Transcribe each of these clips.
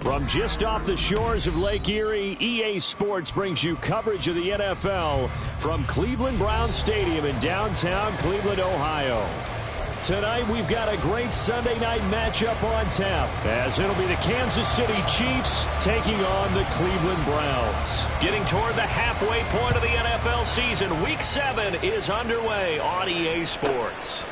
From just off the shores of Lake Erie, EA Sports brings you coverage of the NFL from Cleveland Browns Stadium in downtown Cleveland, Ohio. Tonight, we've got a great Sunday night matchup on tap, as it'll be the Kansas City Chiefs taking on the Cleveland Browns. Getting toward the halfway point of the NFL season, Week 7 is underway on EA Sports.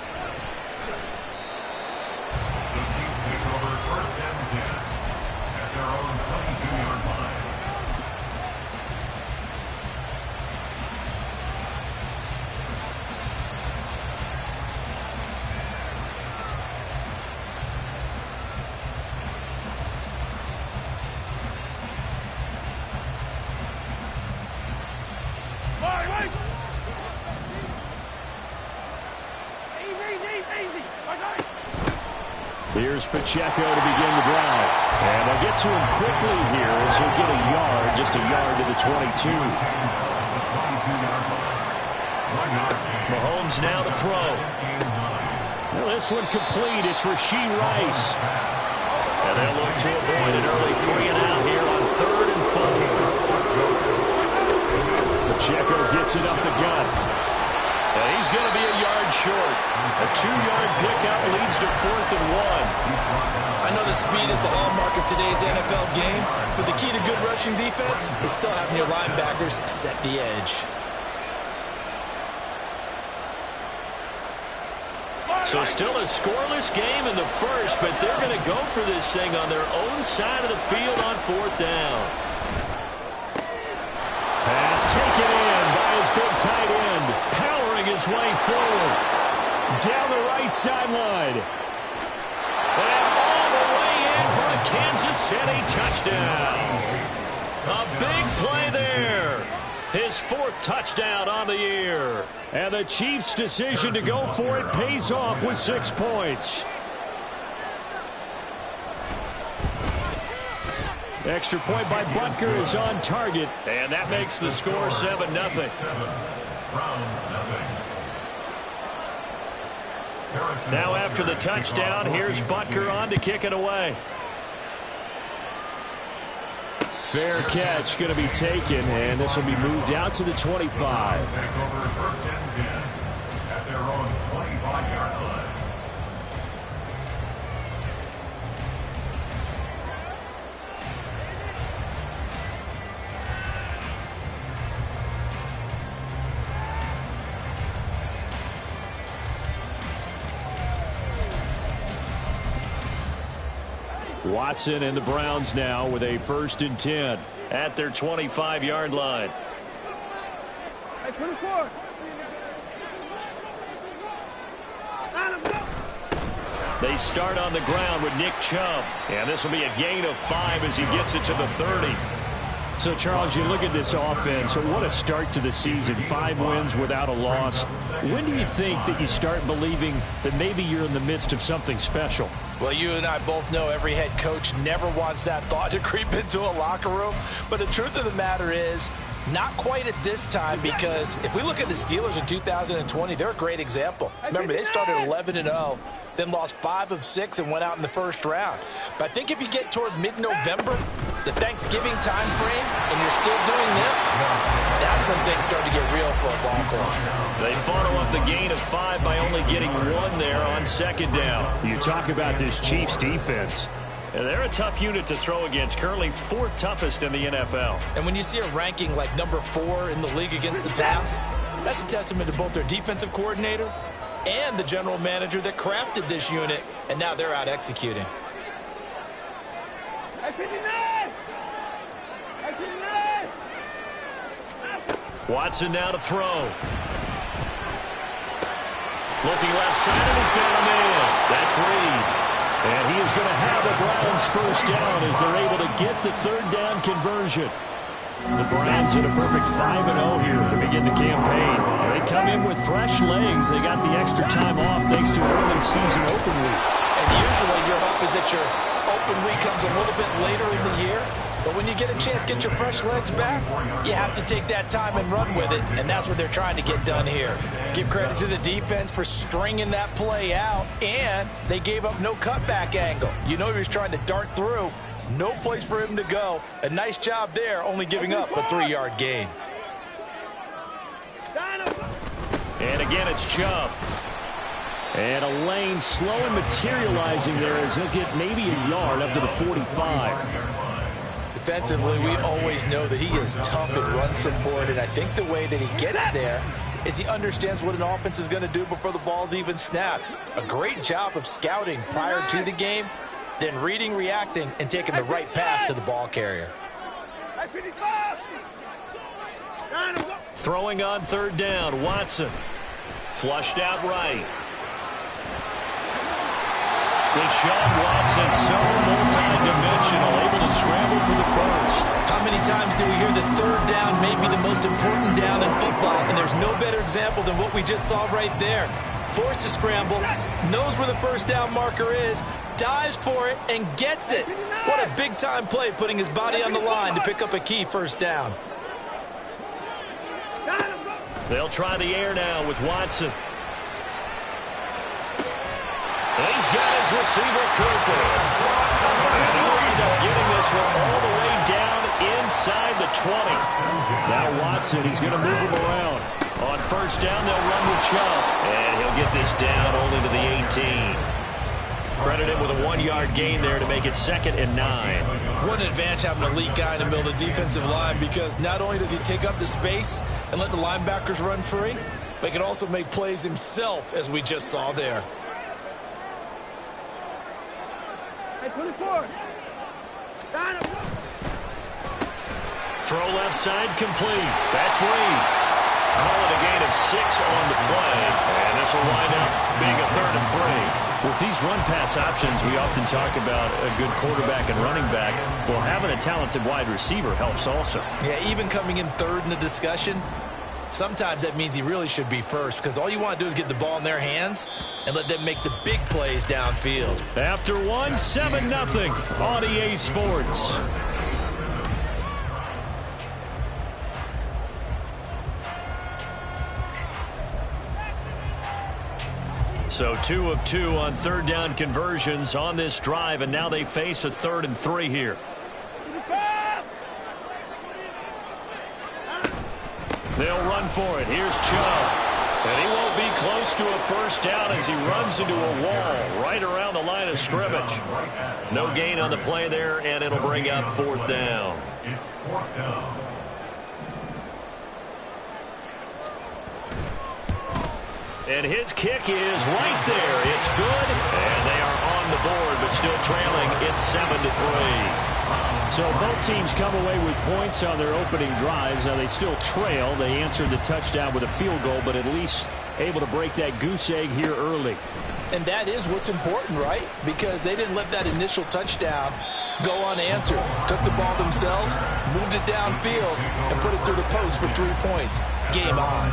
Here's Pacheco to begin the drive. And they'll get to him quickly here as he'll get a yard, just a yard to the 22. Mahomes now to throw. Well, this one complete. It's Rashee Rice. And they'll look to avoid an early 3-and-out here on 3rd and 4. Pacheco gets it up the gut. And he's going to be a yard short. A 2-yard pickup leads to 4th and 1. I know the speed is the hallmark of today's NFL game, but the key to good rushing defense is still having your linebackers set the edge. So still a scoreless game in the first, but they're going to go for this thing on their own side of the field on 4th down. Pass taken in by his big tight end, powering his way forward. Down the right sideline. And all the way in for a Kansas City touchdown. A big play there. His 4th touchdown on the year. And the Chiefs' decision to go for it pays off with 6 points. Extra point by Butker is on target. And that makes the score 7-0. Now after the touchdown, here's Butker on to kick it away. Fair catch going to be taken, and this will be moved out to the 25. At their own 25-yard line. Watson and the Browns now with a 1st and 10 at their 25-yard line. Hey, 24. They start on the ground with Nick Chubb. And this will be a gain of 5 as he gets it to the 30. So, Charles, you look at this offense, what a start to the season. 5 wins without a loss. When do you think that you start believing that maybe you're in the midst of something special? Well, you and I both know every head coach never wants that thought to creep into a locker room. But the truth of the matter is, not quite at this time, because if we look at the Steelers in 2020, they're a great example. Remember, they started 11-0, then lost 5 of 6 and went out in the first round. But I think if you get toward mid-November, the Thanksgiving time frame, and you're still doing this, that's when things start to get real for a ball club. They follow up the gain of 5 by only getting 1 there on 2nd down. You talk about this Chiefs defense. And they're a tough unit to throw against, currently 4th toughest in the NFL. And when you see a ranking like number 4 in the league against the pass, that's a testament to both their defensive coordinator and the general manager that crafted this unit, and now they're out executing. Watson now to throw. Looking left side, and he's got him in. That's Reed. And he is going to have the Browns 1st down as they're able to get the 3rd down conversion. The Browns in a perfect 5-0 here to begin the campaign. They come in with fresh legs. They got the extra time off thanks to early season open week. And usually your hope is that your open week comes a little bit later in the year. But when you get a chance to get your fresh legs back, you have to take that time and run with it, and that's what they're trying to get done here. Give credit to the defense for stringing that play out, and they gave up no cutback angle. You know he was trying to dart through, No place for him to go. A nice job there, only giving up a 3-yard gain. And again, it's Chubb. And a lane slow and materializing there as he'll get maybe a yard up to the 45. Defensively, we always know that he is tough at run support, and I think the way that he gets there is he understands what an offense is going to do before the ball's even snapped. A great job of scouting prior to the game, then reading, reacting, and taking the right path to the ball carrier. Throwing on third down, Watson. Flushed out right. Deshaun Watson, so multi-dimensional, able to scramble for the first. How many times do we hear that third down may be the most important down in football? And there's no better example than what we just saw right there. Forced to scramble, knows where the first down marker is, dives for it, and gets it. What a big-time play, putting his body on the line to pick up a key first down. They'll try the air now with Watson. He's got his receiver, Cooper. And he'll end up getting this one all the way down inside the 20. Now Watson, he's going to move him around. On first down, they'll run with Chubb. And he'll get this down only to the 18. Credit him with a 1-yard gain there to make it 2nd and 9. What an advantage having an elite guy in the middle of the defensive line, because not only does he take up the space and let the linebackers run free, but he can also make plays himself, as we just saw there. 24. Throw left side complete. That's Reed. Call it a gain of 6 on the play. And this will wind up being a 3rd and 3. With these run-pass options, we often talk about a good quarterback and running back. Well, having a talented wide receiver helps also. Yeah, even coming in 3rd in the discussion, sometimes that means he really should be first, because all you want to do is get the ball in their hands and let them make the big plays downfield. After 7-0 on EA Sports. So 2 of 2 on third down conversions on this drive, and now they face a 3rd and 3 here. They'll run for it. Here's Chubb. And he won't be close to a first down as he runs into a wall right around the line of scrimmage. No gain on the play there, and it'll bring up 4th down. It's 4th down. And his kick is right there. It's good. And they are on the board, but still trailing. It's 7-3. So both teams come away with points on their opening drives. Now they still trail. They answered the touchdown with a field goal, but at least able to break that goose egg here early. And that is what's important, right? Because they didn't let that initial touchdown go unanswered. Took the ball themselves, moved it downfield, and put it through the post for 3 points. Game on.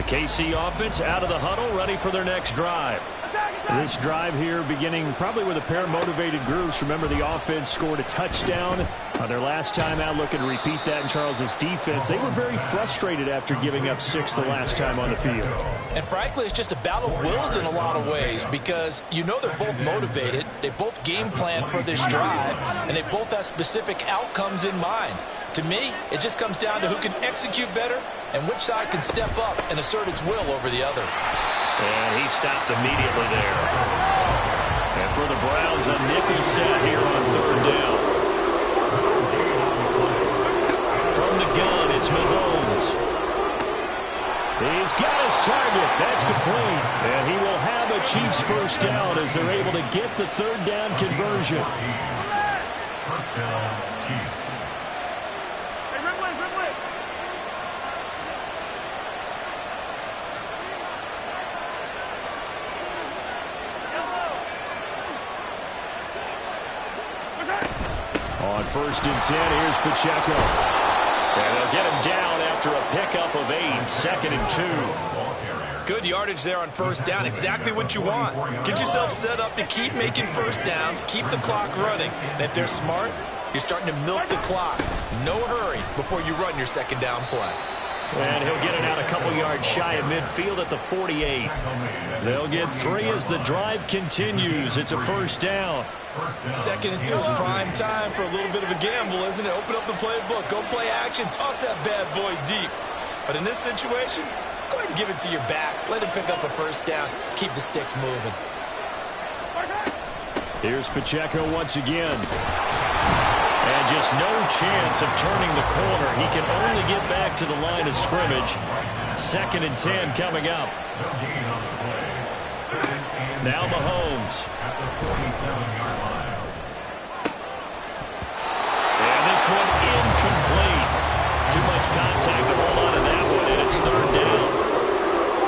KC offense out of the huddle, ready for their next drive. This drive here beginning probably with a pair of motivated groups. Remember, the offense scored a touchdown on their last time out. Looking to repeat that in Charles's defense. They were very frustrated after giving up 6 the last time on the field. And frankly, it's just a battle of wills in a lot of ways, because you know they're both motivated. They both game plan for this drive, and they both have specific outcomes in mind. To me, it just comes down to who can execute better and which side can step up and assert its will over the other. And he stopped immediately there. And for the Browns, a nickel set here on 3rd down. From the gun, it's Mahomes. He's got his target. That's complete. And he will have a Chiefs first down as they're able to get the 3rd down conversion. First down, Chiefs. On 1st and 10, here's Pacheco. And they'll get him down after a pickup of 8, 2nd and 2. Good yardage there on first down. Exactly what you want. Get yourself set up to keep making first downs, keep the clock running, and if they're smart, you're starting to milk the clock. No hurry before you run your second down play. And he'll get it out a couple yards shy of midfield at the 48. They'll get 3 as the drive continues. It's a first down. 2nd and 2 is prime time for a little bit of a gamble, isn't it? Open up the playbook, go play action, toss that bad boy deep. But in this situation, go ahead and give it to your back. Let him pick up a first down. Keep the sticks moving. Here's Pacheco once again. And just no chance of turning the corner. He can only get back to the line of scrimmage. 2nd and 10 coming up. Now Mahomes. And this one incomplete. Too much contact to hold on to that one, and it's 3rd down.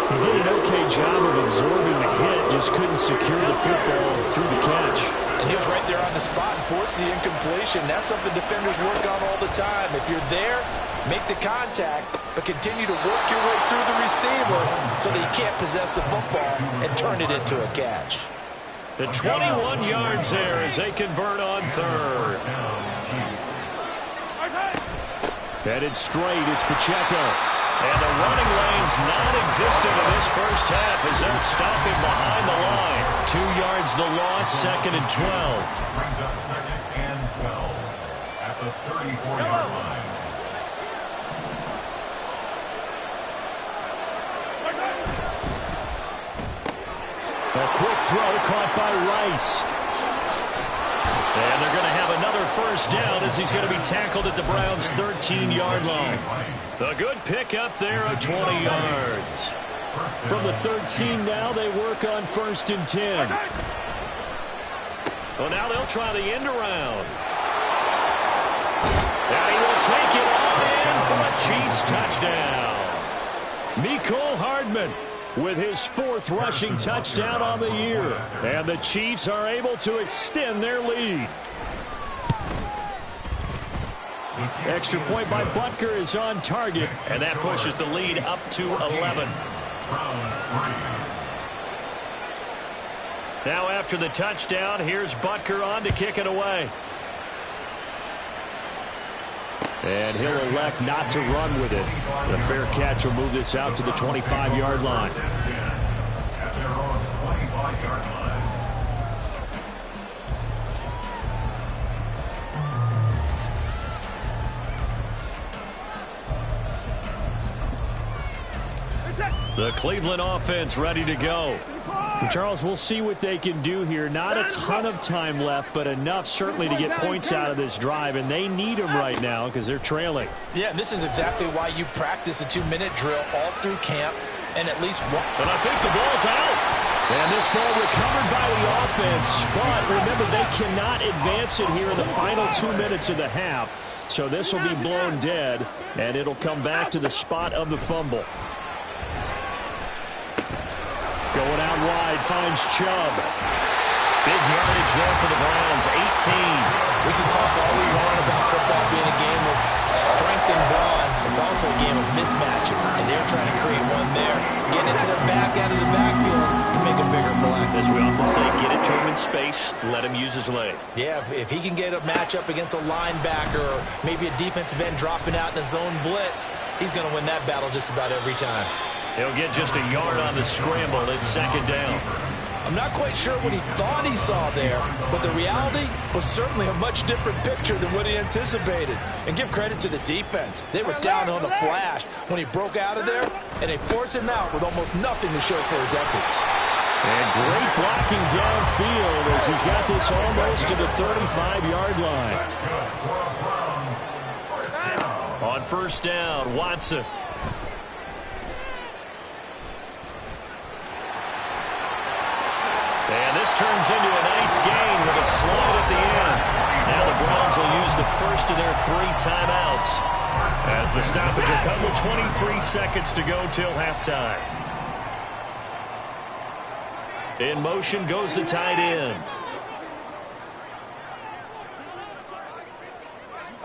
He did an okay job of absorbing the hit, just couldn't secure the football through the catch. And he was right there on the spot and forced the incompletion. That's something defenders work on all the time. If you're there, make the contact, but continue to work your way through the receiver so that you can't possess the football and turn it into a catch. The 21 yards there as they convert on 3rd. Headed straight, it's Pacheco. And the running lane's non-existent in this first half as they'll stop him behind the line. 2 yards the loss, 2nd and 12. Brings up 2nd and 12 at the 34-yard line. A quick throw caught by Rice. And they're going to have another first down as he's going to be tackled at the Browns' 13-yard line. A good pickup there of 20 yards. From the 13 now, they work on 1st and 10. Well, now they'll try the end around. And he will take it all in for a Chiefs touchdown. Mecole Hardman with his 4th rushing touchdown on the year. And the Chiefs are able to extend their lead. Extra point by Butker is on target, and that pushes the lead up to 11. Now after the touchdown, here's Butker on to kick it away. And he'll elect not to run with it. The fair catch will move this out to the 25-yard line. At their own 25-yard line. The Cleveland offense ready to go. Charles, we'll see what they can do here. Not a ton of time left, but enough certainly to get points out of this drive, and they need them right now because they're trailing. Yeah, and this is exactly why you practice a 2-minute drill all through camp and at least one. And I think the ball's out. And this ball recovered by the offense, but remember, they cannot advance it here in the final 2 minutes of the half. So this will be blown dead, and it'll come back to the spot of the fumble. Going out wide, finds Chubb. Big yardage there for the Browns, 18. We can talk all we want about football being a game of strength and brawn. It's also a game of mismatches, and they're trying to create one there. Getting it to their back out of the backfield to make a bigger play. As we often say, get it to him in space, let him use his leg. Yeah, if he can get a matchup against a linebacker or maybe a defensive end dropping out in a zone blitz, he's going to win that battle just about every time. He'll get just a yard on the scramble. It's 2nd down. I'm not quite sure what he thought he saw there, but the reality was certainly a much different picture than what he anticipated. And give credit to the defense. They were down on the flash when he broke out of there, and they forced him out with almost nothing to show for his efforts. And great blocking downfield as he's got this almost to the 35-yard line. On 1st down, Watson. And this turns into a nice gain with a slide at the end. Now the Browns will use the first of their 3 timeouts as the stoppage will come with 23 seconds to go till halftime. In motion goes the tight end.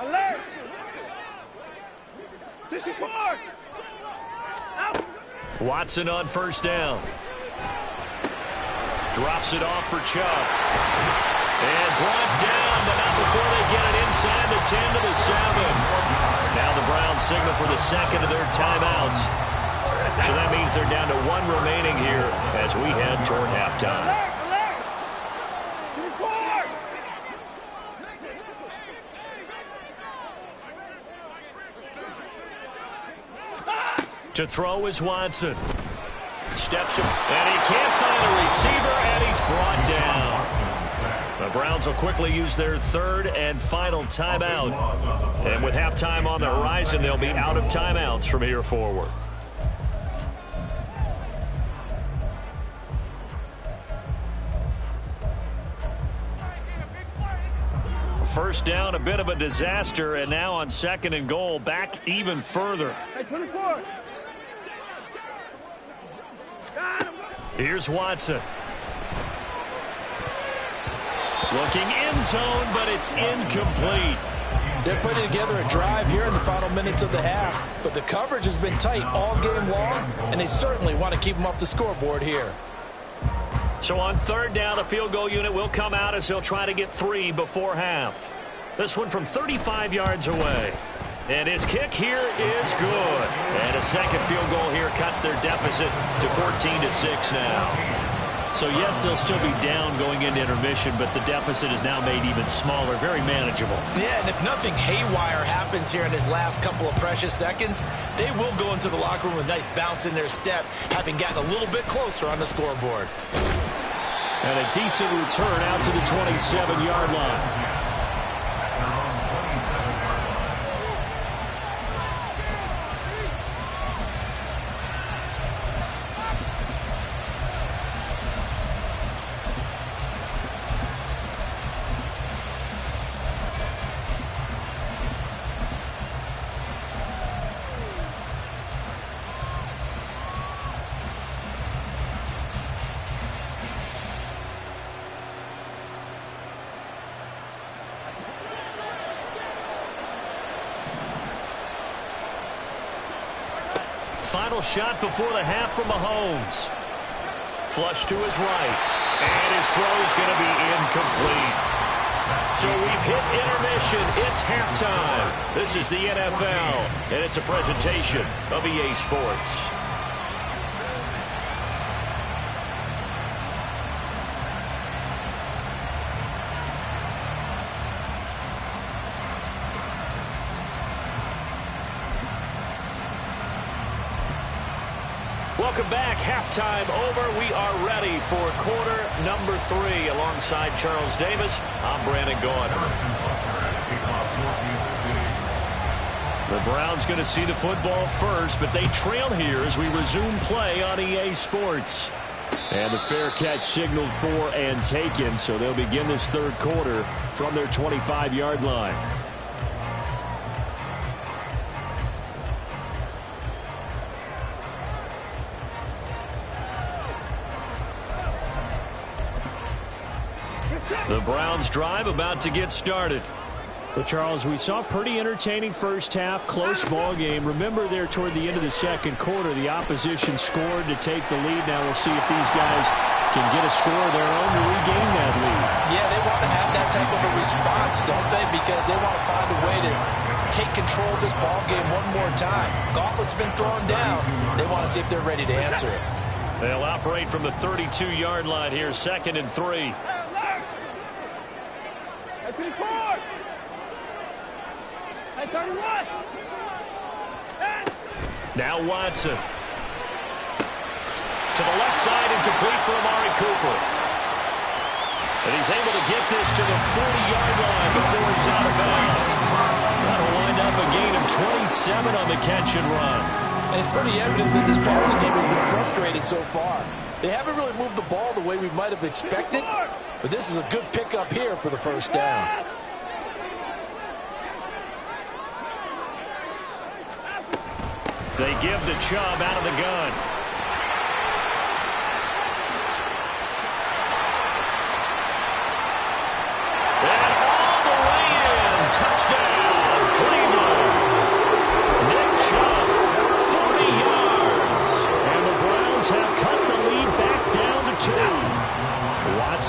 Alert! 64! Out! Watson on first down. Drops it off for Chubb. And brought down, but not before they get it inside the 10 to the 7. Now the Browns signal for the second of their timeouts. So that means they're down to one remaining here as we head toward halftime. To throw is Watson. Steps him, and he can't find a receiver, and he's brought down. The Browns will quickly use their third and final timeout. And with halftime on the horizon, they'll be out of timeouts from here forward. First down, a bit of a disaster, and now on second and goal, back even further. Here's Watson. Looking end zone, but it's incomplete. They're putting together a drive here in the final minutes of the half, but the coverage has been tight all game long, and they certainly want to keep them off the scoreboard here. So on third down, the field goal unit will come out as they'll try to get 3 before half. This one from 35 yards away. And his kick here is good. And a second field goal here cuts their deficit to 14-6 now. So yes, they'll still be down going into intermission, but the deficit is now made even smaller, very manageable. Yeah, and if nothing haywire happens here in his last couple of precious seconds, they will go into the locker room with a nice bounce in their step, having gotten a little bit closer on the scoreboard. And a decent return out to the 27-yard line. Final shot before the half from Mahomes. Flush to his right. And his throw is going to be incomplete. So we've hit intermission. It's halftime. This is the NFL, and it's a presentation of EA Sports. Welcome back. Halftime over. We are ready for quarter number 3. Alongside Charles Davis, I'm Brandon Gaudin. The Browns going to see the football first, but they trail here as we resume play on EA Sports. And the fair catch signaled for and taken, so they'll begin this third quarter from their 25-yard line. The Browns drive about to get started. Well, Charles, we saw a pretty entertaining first half, close ball game. Remember there toward the end of the second quarter, the opposition scored to take the lead. Now we'll see if these guys can get a score of their own to regain that lead. Yeah, they want to have that type of a response, don't they? Because they want to find a way to take control of this ball game one more time. Gauntlet's been thrown down. They want to see if they're ready to answer it. They'll operate from the 32-yard line here, 2nd and 3. Now Watson. To the left side, incomplete for Amari Cooper. And he's able to get this to the 40-yard line before it's out of bounds. That'll wind up a gain of 27 on the catch and run. And it's pretty evident that this passing game has been frustrated so far. They haven't really moved the ball the way we might have expected, but this is a good pickup here for the first down. They give the Chubb out of the gun. And all the way in. Touchdown, Cleveland. Nick Chubb, 40 yards. And the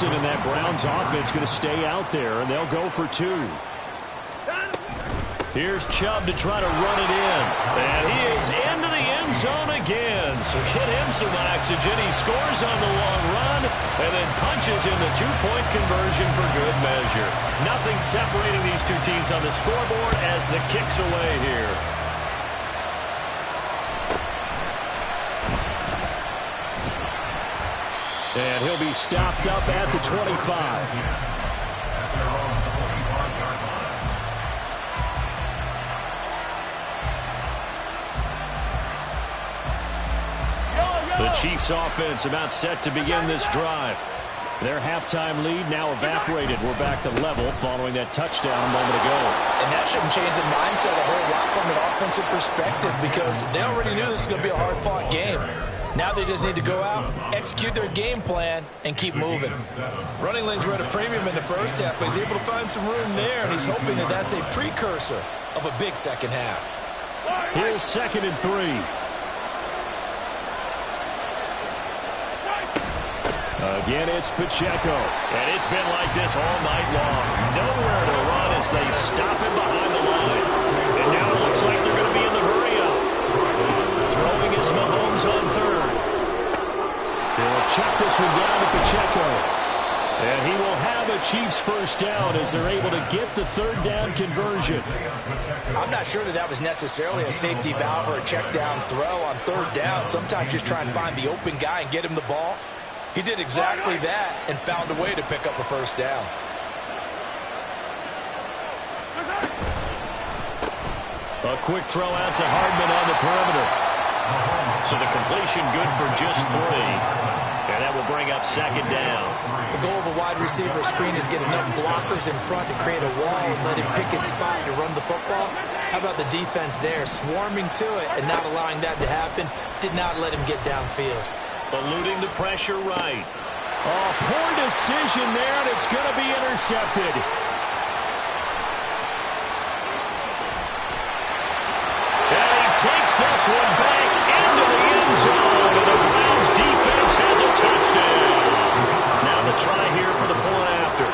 Wilson and that Browns offense going to stay out there, and they'll go for 2. Here's Chubb to try to run it in. And he is into the end zone again. So get him some oxygen. He scores on the long run and then punches in the 2-point conversion for good measure. Nothing separating these two teams on the scoreboard as the kick's away here. And he'll be stopped up at the 25. The Chiefs offense about set to begin this drive. Their halftime lead now evaporated. We're back to level following that touchdown a moment ago. And that shouldn't change the mindset a whole lot from an offensive perspective because they already knew this was going to be a hard-fought game. Now they just need to go out, execute their game plan, and keep moving. Running lanes were at a premium in the first half, but he's able to find some room there, and he's hoping that that's a precursor of a big second half. Here's 2nd and 3. Again, it's Pacheco. And it's been like this all night long. Nowhere to run as they stop him behind the line. And now it looks like they're going to be in the hurry-up. Throwing is Mahomes on 3rd. They'll check this one down to Pacheco. And he will have a Chiefs first down as they're able to get the 3rd down conversion. I'm not sure that was necessarily a safety valve or a check down throw on 3rd down. Sometimes just try and find the open guy and get him the ball. He did exactly that and found a way to pick up a first down. A quick throw out to Hardman on the perimeter. So the completion good for just 3. And that will bring up 2nd down. The goal of a wide receiver screen is get enough blockers in front to create a wall and let him pick his spot to run the football. How about the defense there, swarming to it and not allowing that to happen? Did not let him get downfield. Eluding the pressure right. Oh, poor decision there, and it's going to be intercepted. And he takes this one back into the end zone, and the Browns defense has a touchdown. Now the try here for the point after.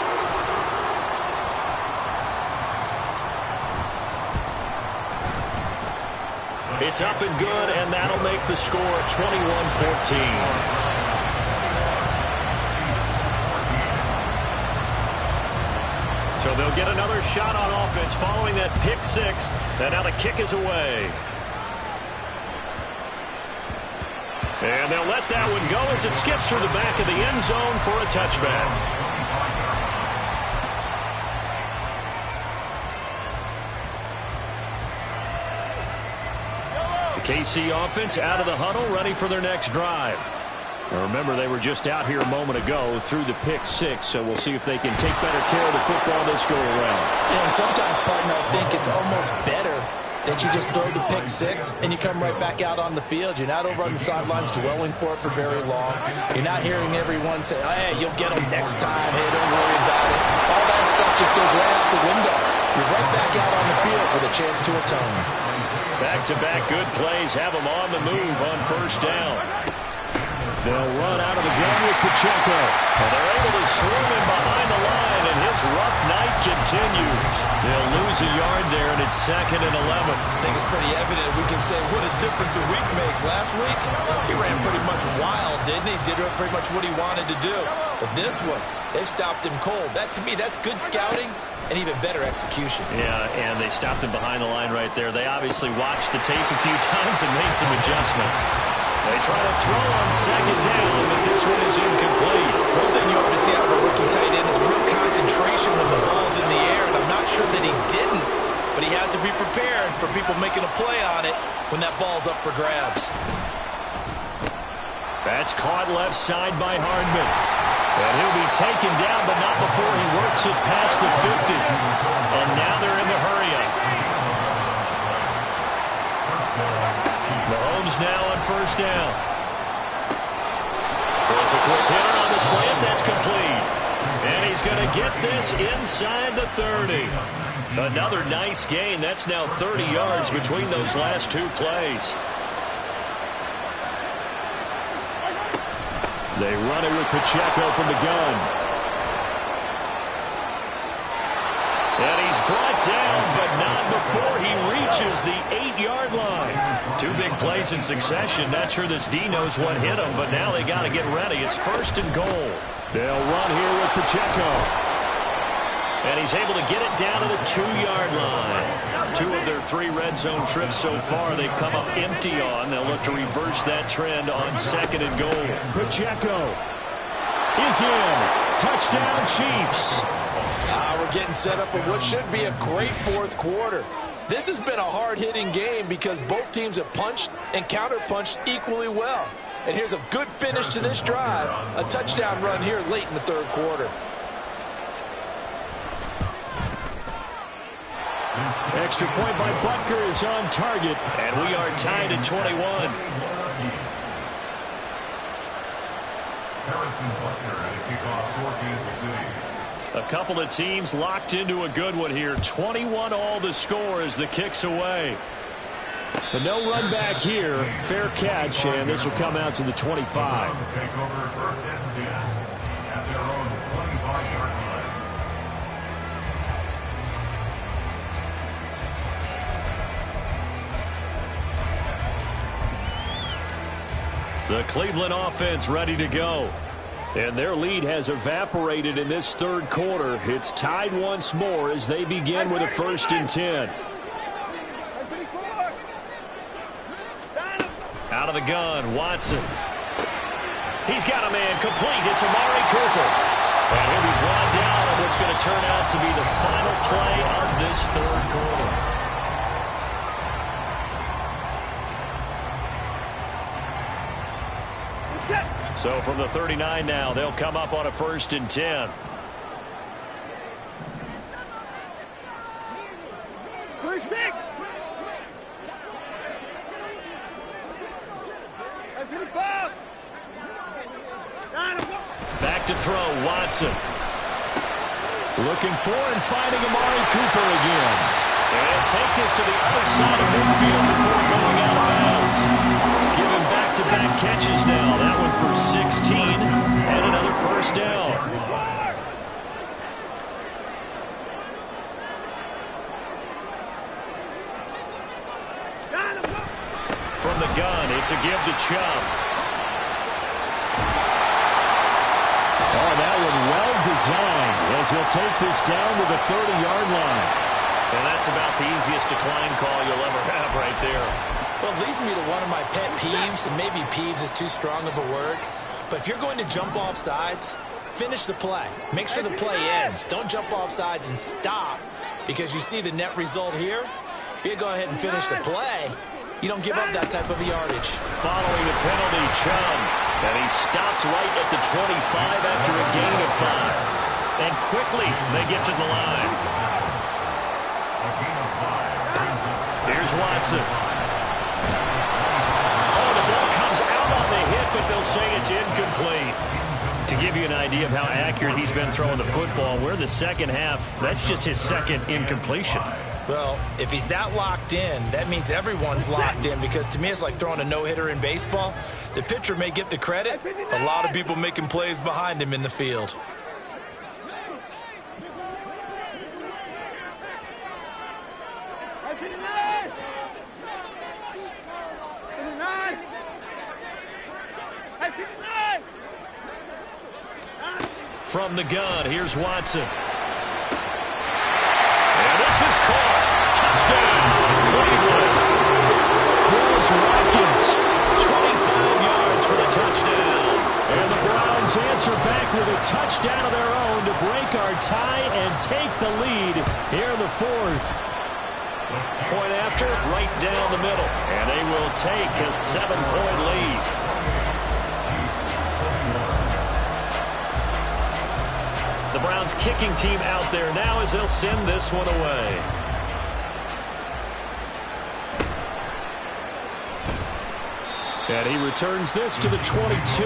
It's up and good, and that'll make the score 21-14. So they'll get another shot on offense following that pick 6, and now the kick is away. And they'll let that one go as it skips through the back of the end zone for a touchback. KC offense out of the huddle, ready for their next drive. Now remember, they were just out here a moment ago through the pick 6, so we'll see if they can take better care of the football this go around. And sometimes, partner, I think it's almost better that you just throw the pick 6 and you come right back out on the field. You're not over on the sidelines dwelling for it for very long. You're not hearing everyone say, hey, you'll get them next time. Hey, don't worry about it. All that stuff just goes right out the window. You're right back out on the field with a chance to atone. Back-to-back good plays have them on the move on 1st down. They'll run out of the gun with Pacheco. And they're able to swarm him behind the line, and his rough night continues. They'll lose a yard there, and it's 2nd and 11. I think it's pretty evident we can say what a difference a week makes. Last week, he ran pretty much wild, didn't he? Did pretty much what he wanted to do. But this one, they stopped him cold. That, to me, that's good scouting and even better execution. Yeah, and they stopped him behind the line right there. They obviously watched the tape a few times and made some adjustments. They try to throw on 2nd down, but this one is incomplete. One thing you hope to see out of a rookie tight end is real concentration when the ball's in the air, and I'm not sure that he didn't, but he has to be prepared for people making a play on it when that ball's up for grabs. That's caught left side by Hardman. And he'll be taken down, but not before he works it past the 50. And now they're in the hurry-up. Mahomes now on 1st down. Throws a quick hitter on the slant. That's complete. And he's going to get this inside the 30. Another nice gain. That's now 30 yards between those last 2 plays. They run it with Pacheco from the gun. He's brought down, but not before he reaches the 8-yard line. 2 big plays in succession. Not sure this D knows what hit him, but now they got to get ready. It's 1st and goal. They'll run here with Pacheco. And he's able to get it down to the 2-yard line. 2 of their 3 red zone trips so far they've come up empty on. They'll look to reverse that trend on 2nd and goal. Pacheco is in. Touchdown, Chiefs. We're getting set up for what should be a great 4th quarter. This has been a hard-hitting game because both teams have punched and counter-punched equally well. And here's a good finish to this drive. A touchdown run here late in the 3rd quarter. Extra point by Butker is on target, and we are tied at 21. Harrison Butker at a kickoff for Kansas City. A couple of teams locked into a good one here. 21 all the score as the kick's away. But no run back here. Fair catch, and this will come out to the 25. Take over 1st and 10 at their own 25-yard line. The Cleveland offense ready to go. And their lead has evaporated in this 3rd quarter. It's tied once more as they begin with a 1st and 10. Out of the gun, Watson. He's got a man complete. It's Amari Cooper. And he'll be brought down on what's going to turn out to be the final play of this 3rd quarter. So from the 39 now, they'll come up on a 1st and 10. Back to throw, Watson. Looking for and finding Amari Cooper again. And take this to the other side of midfield before going out of bounds. Giving back-to-back catches now. That one for 16 and another 1st down. From the gun, it's a give to Chubb. Oh, that one well designed as he'll take this down to the 30-yard line. And that's about the easiest decline call you'll ever have right there. Well, it leads me to one of my pet peeves, and maybe peeves is too strong of a word. But if you're going to jump off sides, finish the play. Make sure the play ends. Don't jump off sides and stop because you see the net result here. If you go ahead and finish the play, you don't give up that type of yardage. Following the penalty, Chubb. And he stopped right at the 25 after a gain of 5. And quickly, they get to the line. Here's Watson. Oh, the ball comes out on the hit, but they'll say it's incomplete. To give you an idea of how accurate he's been throwing the football, we're in the 2nd half. That's just his 2nd incompletion. Well, if he's that locked in, that means everyone's locked in because to me it's like throwing a no-hitter in baseball. The pitcher may get the credit, a lot of people making plays behind him in the field. From the gun, here's Watson. And this is caught. Touchdown, Cleveland. Cruz Watkins, 25 yards for the touchdown. And the Browns answer back with a touchdown of their own to break our tie and take the lead here in the 4th. Point after, right down the middle. And they will take a 7-point lead. The Browns kicking team out there now as they'll send this one away. And he returns this to the 22.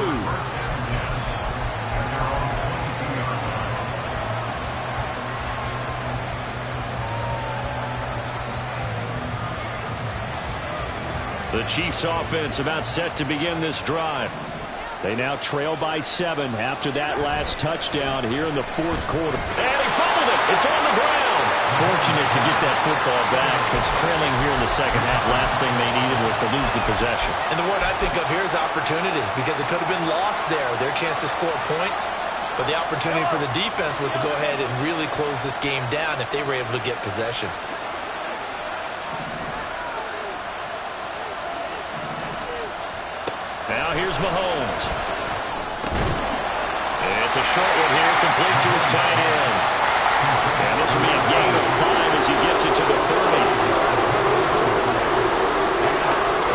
The Chiefs offense about set to begin this drive. They now trail by 7 after that last touchdown here in the 4th quarter. And he fumbled it. It's on the ground. fortunate to get that football back because trailing here in the second half, last thing they needed was to lose the possession. And the word I think of here is opportunity because it could have been lost there, their chance to score points. But the opportunity for the defense was to go ahead and really close this game down if they were able to get possession. Now here's Mahomes. It's a short one here, complete to his tight end. And this will be a gain of 5 as he gets it to the 30.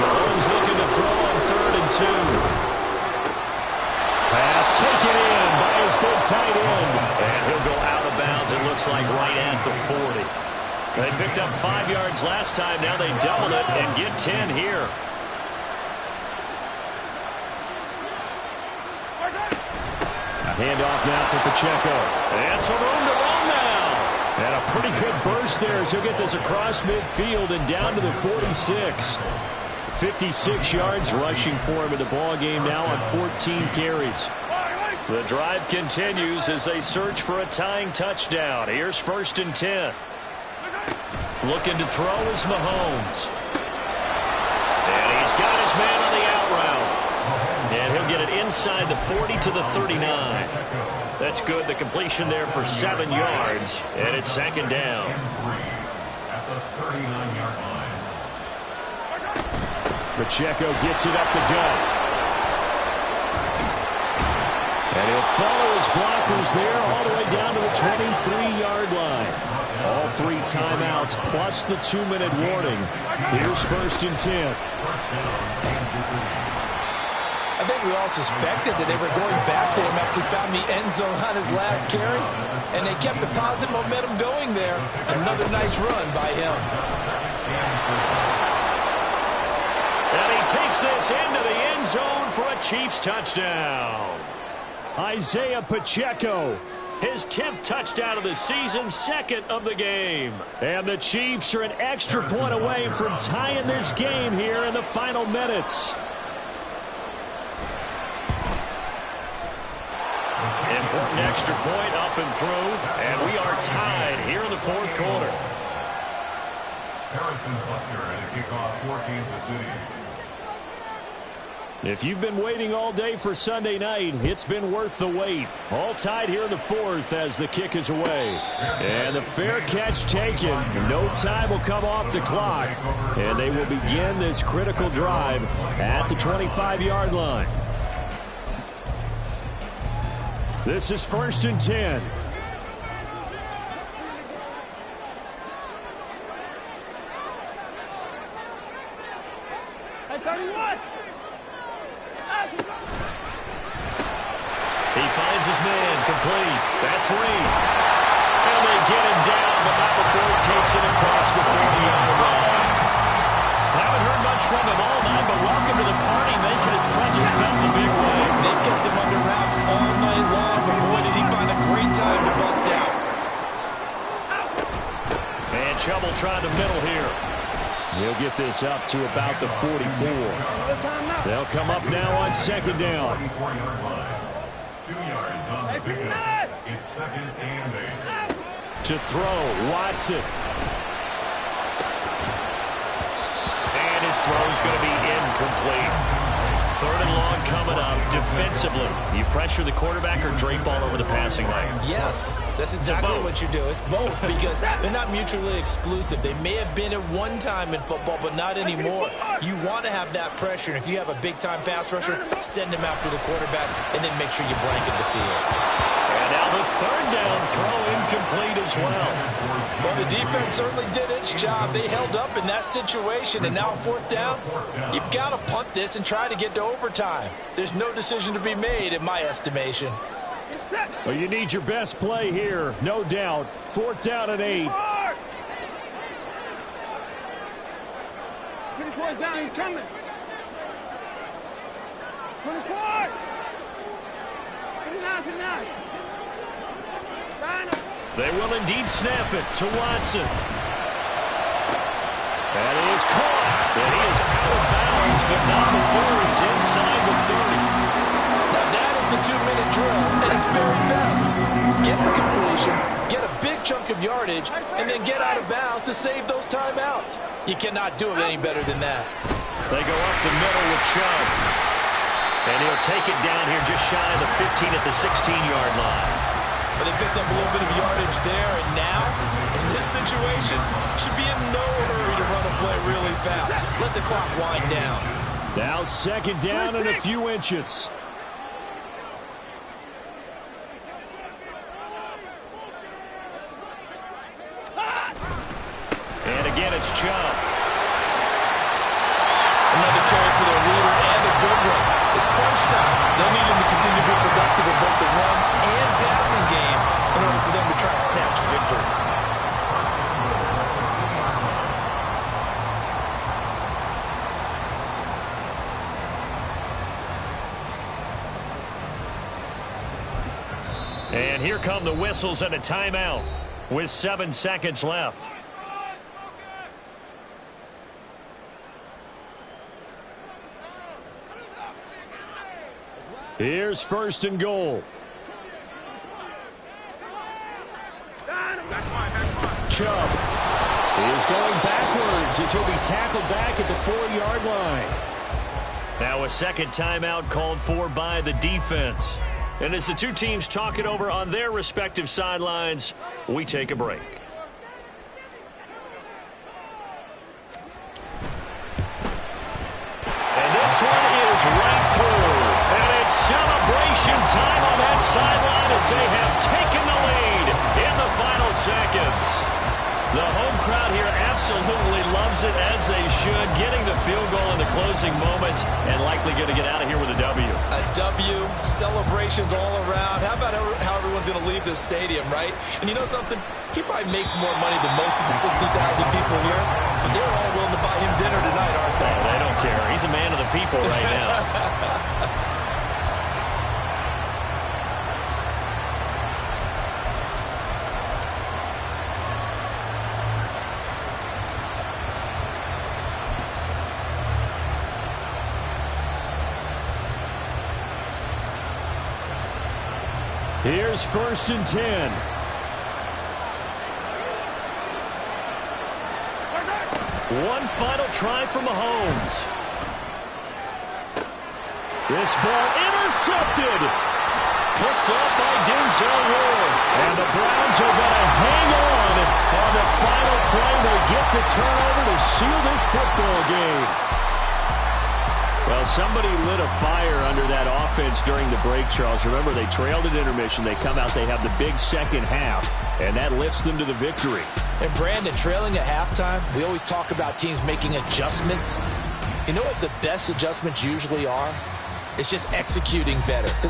Mahomes looking to throw on 3rd and 2. Pass taken in by his big tight end. And he'll go out of bounds, it looks like right at the 40. They picked up 5 yards last time. Now they double it and get 10 here. Handoff now for Pacheco. And some room to run now. And a pretty good burst there as he'll get this across midfield and down to the 46. 56 yards rushing for him in the ball game now on 14 carries. The drive continues as they search for a tying touchdown. Here's 1st and 10. Looking to throw is Mahomes. And he's got his man on the out route. And he'll get it inside the 40 to the 39. That's good. The completion there for 7 yards. And it's 2nd down. At the 39-yard line. Pacheco gets it up the gut. And he'll follow his blockers there all the way down to the 23-yard line. All 3 timeouts plus the 2-minute warning. Here's 1st and 10. I think we all suspected that they were going back to him after he found the end zone on his last carry, and they kept the positive momentum going there. Another nice run by him. And he takes this into the end zone for a Chiefs touchdown. Isaiah Pacheco, his 10th touchdown of the season, 2nd of the game. And the Chiefs are an extra point away from tying this game here in the final minutes. Important extra point up and through, and we are tied here in the 4th quarter. Harrison Butker at a kickoff for Kansas City. If you've been waiting all day for Sunday night, it's been worth the wait. All tied here in the 4th as the kick is away. And the fair catch taken. No time will come off the clock. And they will begin this critical drive at the 25-yard line. This is 1st and 10. He finds his man, complete. That's Reed. And they get him down, but not before he takes it across the 40-yard line. Haven't heard much from him all night, but welcome to the party, making his presence felt in a big way. They've kept him under wraps all night long, but boy, did he find a great time to bust out. And trouble trying to middle here. He'll get this up to about the 44. They'll come up now on 2nd down. 44-yard line. 2 yards on the pickup. It's 2nd and 8. To throw, Watson. And his throw's going to be incomplete. 3rd and long coming up. Defensively, you pressure the quarterback or drape all over the passing lane? Yes, that's exactly what you do. It's both because they're not mutually exclusive. They may have been at one time in football, but not anymore. You want to have that pressure, and if you have a big-time pass rusher, send him after the quarterback, and then make sure you blanket the field. And now the 3rd down throw incomplete as well. Well, the defense certainly did its job. They held up in that situation, and now 4th down, you've got to punt this and try to get to overtime. There's no decision to be made in my estimation. Well, you need your best play here, no doubt. 4th down and 8. 24 down, he's coming. 24. 39. They will indeed snap it to Watson. That is caught. And he is out of bounds, but not before he's inside the 30. Now that is the 2-minute drill at its very best. Get the completion, get a big chunk of yardage, and then get out of bounds to save those timeouts. You cannot do it any better than that. They go up the middle with Chubb. And he'll take it down here just shy of the 15 at the 16-yard line. But they picked up a little bit of yardage there, and now, in this situation, should be in no hurry to run a play really fast. Let the clock wind down. Now second down and a few inches. And again, it's Chubb. Another carry for their leader and a good one. It's crunch time. They'll need him to continue to be productive in both the run and passing game in order for them to try and snatch a victory. And here come the whistles and a timeout with 7 seconds left. Here's first and goal. Chubb is going backwards as he'll be tackled back at the 4-yard line. Now a second timeout called for by the defense. And as the two teams talk it over on their respective sidelines, we take a break. And this one is right through. And it's celebration time on that sideline as they have taken the lead in the final seconds. The home crowd here absolutely loves it, as they should, getting the field goal in the closing moments and likely going to get out of here with a W. A W, celebrations all around. How about how everyone's going to leave this stadium, right? And you know something? He probably makes more money than most of the 60,000 people here, but they're all willing to buy him dinner tonight, aren't they? Oh, they don't care. He's a man of the people right now. Here's first and 10. One final try for Mahomes. This ball intercepted. Picked up by Denzel Ward. And the Browns are going to hang on the final play. They get the turnover to seal this football game. Well, somebody lit a fire under that offense during the break, Charles. Remember, they trailed at intermission. They come out, they have the big second half, and that lifts them to the victory. And Brandon, trailing at halftime, we always talk about teams making adjustments. You know what the best adjustments usually are? It's just executing better.